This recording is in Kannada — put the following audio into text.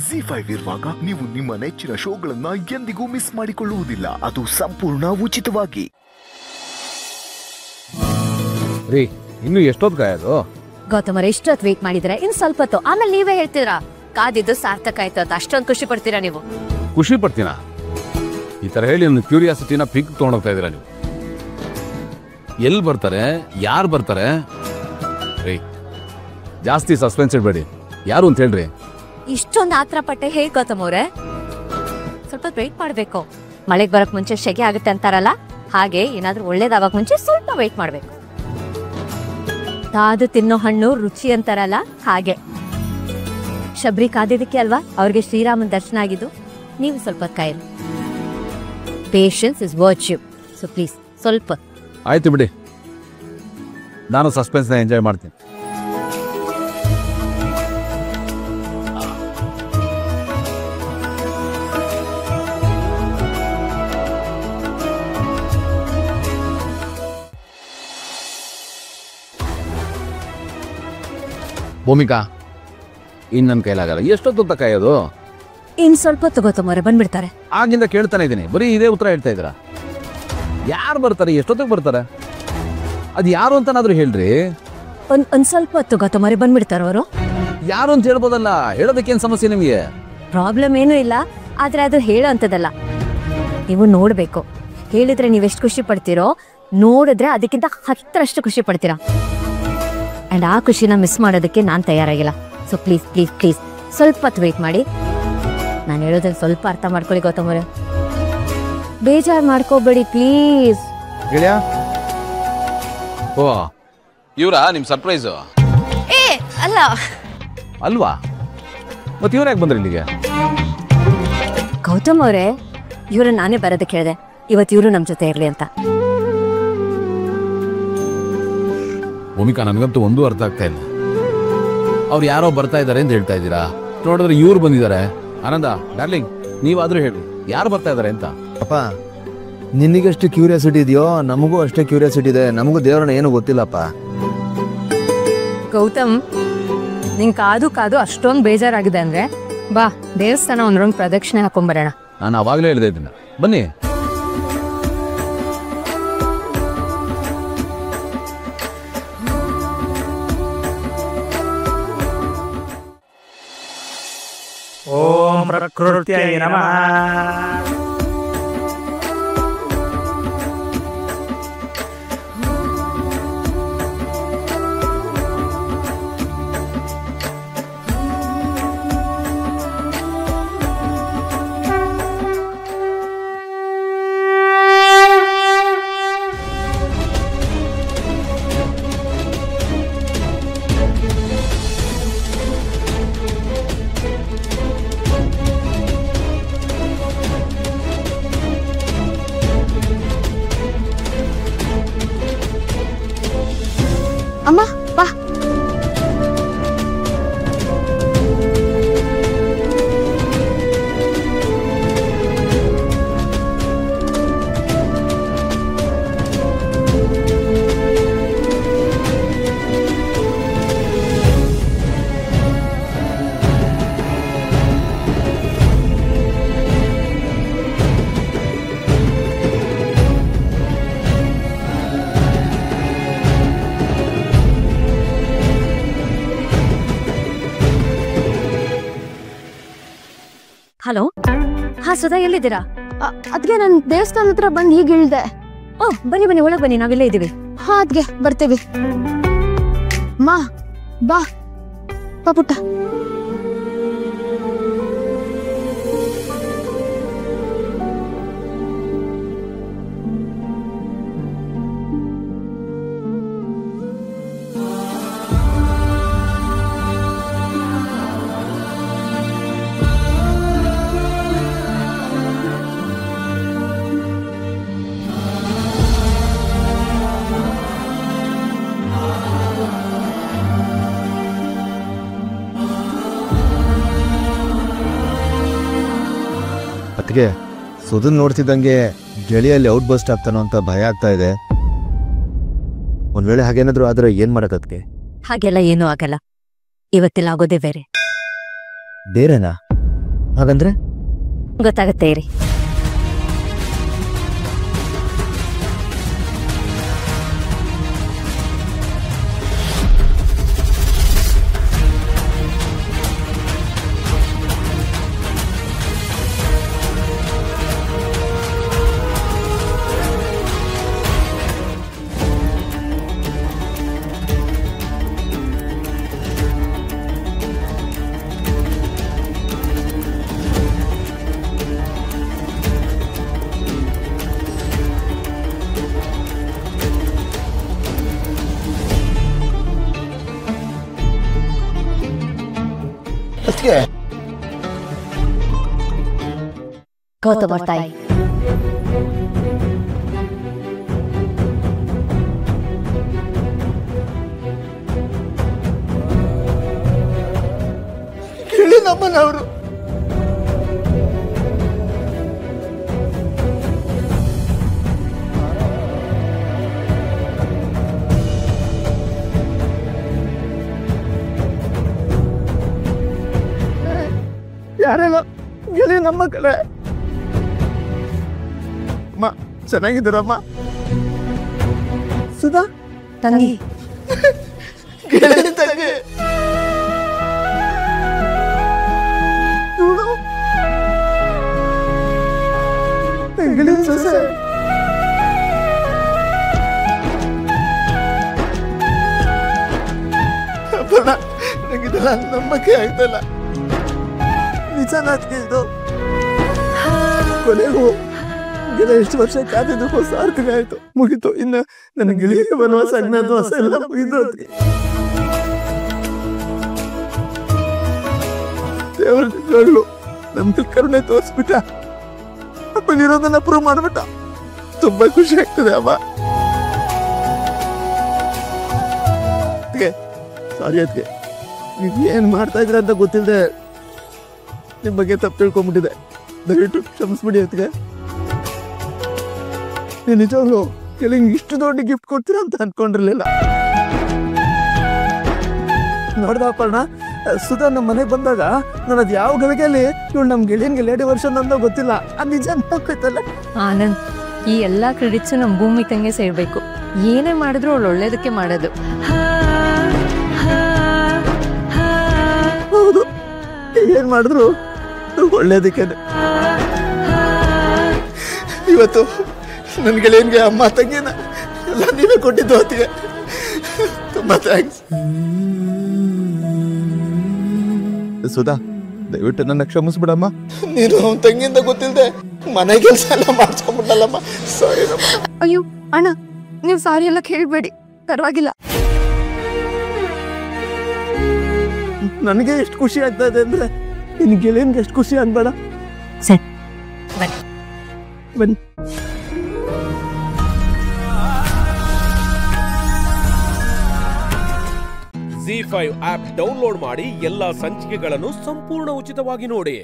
ZEE5 ಇರುವಾಗ ನೀವು ನಿಮ್ಮ ನೆಚ್ಚಿನ ಶೋಗಳನ್ನ ಎಂದಿಗೂ ಮಿಸ್ ಮಾಡಿಕೊಳ್ಳುವುದಿಲ್ಲ. ಅದು ಸಂಪೂರ್ಣ ಉಚಿತವಾಗಿ. ರೀ ಇನ್ನು ಎಷ್ಟೊತ್ತು ಕಾಯೋದು? ಗೌತಮರ ಎಷ್ಟೊತ್ತು ವೇಟ್ ಮಾಡಿದ್ರೆ ಇನ್ ಸ್ವಲ್ಪ ಹೊತ್ತು, ಆಮೇಲೆ ನೀವೇ ಹೇಳ್ತೀರಾ ಕಾದಿದ್ದು ಸಾರ್ಥಕ ಆಯ್ತು ಅಂತ. ಅಷ್ಟೊಂದು ಖುಷಿ ಪಡ್ತೀರಾ ನೀವು? ಖುಷಿ ಪಡ್ತೀನ? ಈ ತರ ಹೇಳಿ ನನ್ನ ಕ್ಯೂರಿಯಾಸಿಟಿನ ಪಿಕ್ ತಗೊಂಡೋಗ್ತಾ ಇದೀರಾ ನೀವು. ಎಲ್ಲಿ ಬರ್ತಾರೆ, ಯಾರು ಬರ್ತಾರೆ? ರೀ ಜಾಸ್ತಿ ಸಸ್ಪೆನ್ಸ್ ಇಡಬೇಡಿ, ಯಾರು ಅಂತ ಹೇಳ್ರಿ. ಇಷ್ಟೊಂದು ಆತ್ರ ಪಟ್ಟೆ ಹೇಗ್ ಗೌತಮ್ ಅವ್ರೆ? ಸ್ವಲ್ಪ ವೇಟ್ ಮಾಡ್ಬೇಕು. ಮಳೆಗ್ ಬರಕ್ ಮುಂಚೆ ಶೆಗೆ ಆಗುತ್ತೆ ಅಂತಾರಲ್ಲ, ಹಾಗೆ ಏನಾದ್ರೂ ಒಳ್ಳೇದಾಗಕ್ ಮುಂಚೆ ಸ್ವಲ್ಪ ವೇಟ್ ಮಾಡ್ಬೇಕು. ಕಾದು ತಿನ್ನೋ ಹಣ್ಣು ರುಚಿ ಅಂತಾರಲ್ಲ, ಹಾಗೆ ಶಬರಿ ಕಾದಿದ್ದಕ್ಕೆ ಅಲ್ವಾ ಅವ್ರಿಗೆ ಶ್ರೀರಾಮನ್ ದರ್ಶನ ಆಗಿದ್ದು. ನೀವು ಸ್ವಲ್ಪ ಕಾಯಿರಿ. Patience is virtue. So please ಸ್ವಲ್ಪ. ಆಯ್ತು ಬಿಡಿ, ನಾನು ಸಸ್ಪೆನ್ಸ್ನ ಎಂಜಾಯ್ ಮಾಡ್ತೀನಿ. ಭೂಮಿಕಾ, ಇನ್ನು ನನ್ನ ಕೈಲಾಗಲ್ಲ. ಎಷ್ಟೊತ್ತು ಕಾಯೋದು? ಇನ್ ಸ್ವಲ್ಪ ಹೊತ್ತು ಗೌತಮ್ ಅವರೇ ಬಂದ್ಬಿಡ್ತಾರೆ. ಆಗಿಂದ ಕೇಳ್ತಾನೆ ಇದ್ದೀನಿ, ಬರೀ ಇದೇ ಉತ್ತರ ಹೇಳ್ತಾ ಇದ್ದೀರಾ. ಯಾರು ಬರ್ತಾರೆ, ಎಷ್ಟೊತ್ತಿಗೆ ಬರ್ತಾರೆ? ಅದು ಯಾರು ಅಂತನಾದ್ರೂ ಹೇಳ್ರಿ. ಒಂದ್ ಸ್ವಲ್ಪ ಹೊತ್ತು ಗೌತಮ್ ಅವರೇ ಬಂದ್ಬಿಡ್ತಾರ ಅವರು. ಯಾರು ಅಂತ ಹೇಳ್ಬೋದಲ್ಲ, ಹೇಳೋದಕ್ಕೇನು ಸಮಸ್ಯೆ ನಿಮಗೆ? ಪ್ರಾಬ್ಲಮ್ ಏನೂ ಇಲ್ಲ, ಆದ್ರೆ ಅದು ಹೇಳೋ ಅಂತದಲ್ಲ. ನೀವು ನೋಡ್ಬೇಕು. ಹೇಳಿದ್ರೆ ನೀವೆಷ್ಟು ಖುಷಿ ಪಡ್ತೀರೋ, ನೋಡಿದ್ರೆ ಅದಕ್ಕಿಂತ 10ರಷ್ಟು ಖುಷಿ ಪಡ್ತೀರಾ. ಅಂಡ್ ಆ ಖುಷಿನ ಮಿಸ್ ಮಾಡೋದಕ್ಕೆ ನಾನು ತಯಾರಾಗಿಲ್ಲ. ಸೊ ಪ್ಲೀಸ್ ಪ್ಲೀಸ್ ಪ್ಲೀಸ್ ಸ್ವಲ್ಪ ಹೊತ್ತು ವೇಟ್ ಮಾಡಿ. ನಾನು ಹೇಳೋದನ್ನ ಸ್ವಲ್ಪ ಅರ್ಥ ಮಾಡ್ಕೊಳ್ಳಿ ಗೌತಮ್ ಅವರೇ. ಬೇಜಾರು ಮಾಡ್ಕೋಬೇಡಿ ಪ್ಲೀಸ್. ಓ ಇವ್ರಾ ನಿಮ್ ಸರ್ಪ್ರೈಸು? ಏ ಅಲ್ಲ ಅಲ್ವಾ, ಮತ್ತೆ ಇವ್ರು ಯಾಕೆ ಬಂದ್ರಿ ಇಲ್ಲಿಗೆ? ಗೌತಮ್ ಅವರೇ, ಇವ್ರ ನಾನೇ ಬರೋದಕ್ಕೆ ಹೇಳಿದೆ, ಇವತ್ತು ಇವರು ನಮ್ಮ ಜೊತೆ ಇರ್ಲಿ ಅಂತ. ಭೂಮಿಕಾ, ನನಗಂತೂ ಒಂದೂ ಅರ್ಥ ಆಗ್ತಾ ಇಲ್ಲ. ಅವ್ರು ಯಾರೋ ಬರ್ತಾ ಇದ್ದಾರೆ ಅಂತ ಹೇಳ್ತಾ ಇದ್ದೀರಾ, ನೋಡಿದ್ರೆ ಇವ್ರು ಬಂದಿದ್ದಾರೆ. ಆನಂದ ಡಾರ್ಲಿಂಗ್, ನೀವಾದ್ರೂ ಹೇಳಿ ಯಾರು ಬರ್ತಾ ಇದ್ದಾರೆ ಅಂತ. ಅಪ್ಪ, ನಿನಗೆಷ್ಟು ಕ್ಯೂರಿಯಾಸಿಟಿ ಇದೆಯೋ ನಮಗೂ ಅಷ್ಟೇ ಕ್ಯೂರಿಯಾಸಿಟಿ ಇದೆ. ನಮಗೂ ದೇವರನ್ನ ಏನು ಗೊತ್ತಿಲ್ಲಪ್ಪ. ಗೌತಮ್, ನಿಂಗೆ ಕಾದು ಕಾದು ಅಷ್ಟೊಂದು ಬೇಜಾರಾಗಿದೆ ಅಂದ್ರೆ ಬಾ, ದೇವಸ್ಥಾನ ಒಂದ್ ರೌಂಡ್ ಪ್ರದಕ್ಷಿಣೆ ಹಾಕೊಂಡ್ಬರೋಣ. ನಾನು ಅವಾಗಲೇ ಹೇಳಿದೆ ಇದನ್ನ, ಬನ್ನಿ. ಓಂ ಪ್ರಕೃತ್ಯೈ ನಮಃ. ಅಮ್ಮ ಬಾ. ಹಲೋ, ಹಾ ಸುಧಾ, ಎಲ್ಲಿದ್ದೀರಾ? ಅದ್ಗೆ ನಾನು ದೇವಸ್ಥಾನ ಹತ್ರ ಬಂದು ಈಗ ಇಳ್ದೆ. ಓ ಬನ್ನಿ ಬನ್ನಿ, ಒಳಗೆ ಬನ್ನಿ, ನಾವಿಲ್ಲೇ ಇದ್ದೀವಿ. ಹಾ ಅದ್ಗೆ ಬರ್ತೀವಿ. ಮಾ ಬಾ ಬಾ ಪುಟ್ಟ. ಅದಕ್ಕೆ ಸುಧನ್ ನೋಡ್ತಿದ್ದಂಗೆ ಗೆಳೆಯಲ್ಲಿ ಔಟ್ ಬಸ್ಟ್ ಆಗ್ತಾನೋ ಅಂತ ಭಯ ಆಗ್ತಾ ಇದೆ. ಒಂದ್ ವೇಳೆ ಹಾಗೇನಾದ್ರೂ ಆದ್ರೆ ಏನ್ ಮಾಡಕ್ಕೆ? ಹಾಗೆಲ್ಲ ಏನೂ ಆಗಲ್ಲ. ಇವತ್ತೆಲ್ಲ ಆಗೋದೇ ಬೇರೆ. ಬೇರೆನಾ? ಹಾಗಂದ್ರೆ ಗೊತ್ತಾಗತ್ತೆ ಇರಿ. ಗೌತಮ್ ಅವ್ರ ತಾಯಿ. ಕೇಳಿ ನಮ್ಮನವರು ಯಾರೆಲ್ಲ ಗೆಳಿ ನಮ್ಮ ಕಡೆ. ಅಮ್ಮ ಚೆನ್ನಾಗಿದ್ದೀರಮ್ಮ? ಸುಧಾ ತಂಗಿ ಗೆಳಿ ತಂಗಿ ನೋಡು ಗೆಳಿ ಸೊಸೆ. ಅಪ್ಪಣ್ಣ ನಂಗಿದೆಲ್ಲ ನಂಬಕ್ಕೆ ಆಗ್ತಲ್ಲ. ನಿಜನಾದ್ಕೆ ಇದು ಕೊನೆಗೂ ಗೆಳೆ ಎಷ್ಟು ವರ್ಷ ಕಾದಿದ್ದು ಸಾರ್ಥಕ ಆಯ್ತು, ಮುಗೀತು. ಇನ್ನು ನನ್ನ ಗೆಳೆಯರಿಗೆ ಬನವಾಸ ಅಜ್ಞಾತವಾಸ ಎಲ್ಲ ಮುಗಿದು ದೇವರ ನಿಜವಾಗ್ಲು ನಮ್ಗೆ ಕರುಣೆ ತೋರಿಸ್ಬಿಟ್ಟ. ಅಪ್ಪನಿರೋದನ್ನ ಪ್ರೂವ್ ಮಾಡ್ಬಿಟ್ಟ. ತುಂಬಾ ಖುಷಿ ಆಗ್ತದೆ ಅಮ್ಮ. ಸಾರಿ ಅದಕ್ಕೆ ನೀವು ಏನ್ ಮಾಡ್ತಾ ಇದ್ರ ಅಂತ ಗೊತ್ತಿಲ್ಲದೆ ನಿಮ್ ಬಗ್ಗೆ ತಪ್ಪು ತಿಳ್ಕೊಂಡ್ಬಿಟ್ಟಿದೆ. ದಯವಿಟ್ಟು ಕ್ಷಮಿಸ್ಬಿಡಿ ಅದಕ್ಕೆ. ನೀವು ನಿಜವಾಗ್ಲು ಕೆಲಂಗೆ ಇಷ್ಟು ದೊಡ್ಡ ಗಿಫ್ಟ್ ಕೊಡ್ತೀರಾ ಅಂತ ಅನ್ಕೊಂಡಿರ್ಲಿಲ್ಲ. ನೋಡ್ದಪ್ಪಣ್ಣ, ಸುಧಾ ನಮ್ಮ ಮನೆಗೆ ಬಂದಾಗ ನಾನು ಅದು ಯಾವ ಗಳಿಗೆಯಲ್ಲಿ ಇವಳು ನಮ್ಮ ಗೆಳೆಯನ್ಗೆ ಲೇಡಿ ವರ್ಷನ್ ಅಂತ ಗೊತ್ತಿಲ್ಲ. ಅದು ನಿಜ ಅನ್ಕೋಯ್ತಲ್ಲ. ಆನಂದ್, ಈ ಎಲ್ಲಾ ಕ್ರೆಡಿಟ್ಸ್ ನಮ್ ಭೂಮಿಕಂಗೆ ಸೇರ್ಬೇಕು. ಏನೇ ಮಾಡಿದ್ರು ಅವಳು ಒಳ್ಳೇದಕ್ಕೆ ಮಾಡೋದು. ಹೌದು, ಏನ್ ಮಾಡಿದ್ರು ಒಳ್ಳೇದಕ್ಕೆ. ಇವತ್ತು ನನ್ನ ಗೆಳೆಯನ್ಗೆ ಅಮ್ಮ ತಂಗಿನ ಎಲ್ಲ ನೀವೇ ಕೊಟ್ಟಿದ್ದು. ಹೊತ್ತಿಗೆ ತುಂಬಾ ಥ್ಯಾಂಕ್ಸ್. ಸುಧಾ, ದಯವಿಟ್ಟು ನನ್ನ ಕ್ಷಮಿಸ್ಬಿಡಮ್ಮ. ನೀನು ಅವನ ತಂಗಿಯಿಂದ ಗೊತ್ತಿಲ್ಲದೆ ಮನೆ ಕೆಲಸ ಎಲ್ಲ ಮಾಡ್ಸ್ಕೊಂಡ್ಬಿಟ್ಟಲ್ಲಮ್ಮ. ಸಾರಿ. ಅಯ್ಯೋ ಅಣ್ಣ, ನೀವು ಸಾರಿ ಎಲ್ಲ ಕೇಳಬೇಡಿ, ಪರವಾಗಿಲ್ಲ. ನನಗೆ ಎಷ್ಟು ಖುಷಿ ಆಗ್ತಾ ಇದೆ ಅಂದ್ರೆ ನಿನ್ ಗೆಳೆಯನ್ಗೆ ಎಷ್ಟು ಖುಷಿ ಆಗ್ಬೇಡ. ಸರಿ ಬನ್ನಿ. ಬನ್ನಿ. ZEE5 ಆಪ್ ಡೌನ್ಲೋಡ್ ಮಾಡಿ ಎಲ್ಲಾ ಸಂಚಿಕೆಗಳನ್ನು ಸಂಪೂರ್ಣ ಉಚಿತವಾಗಿ ನೋಡಿ.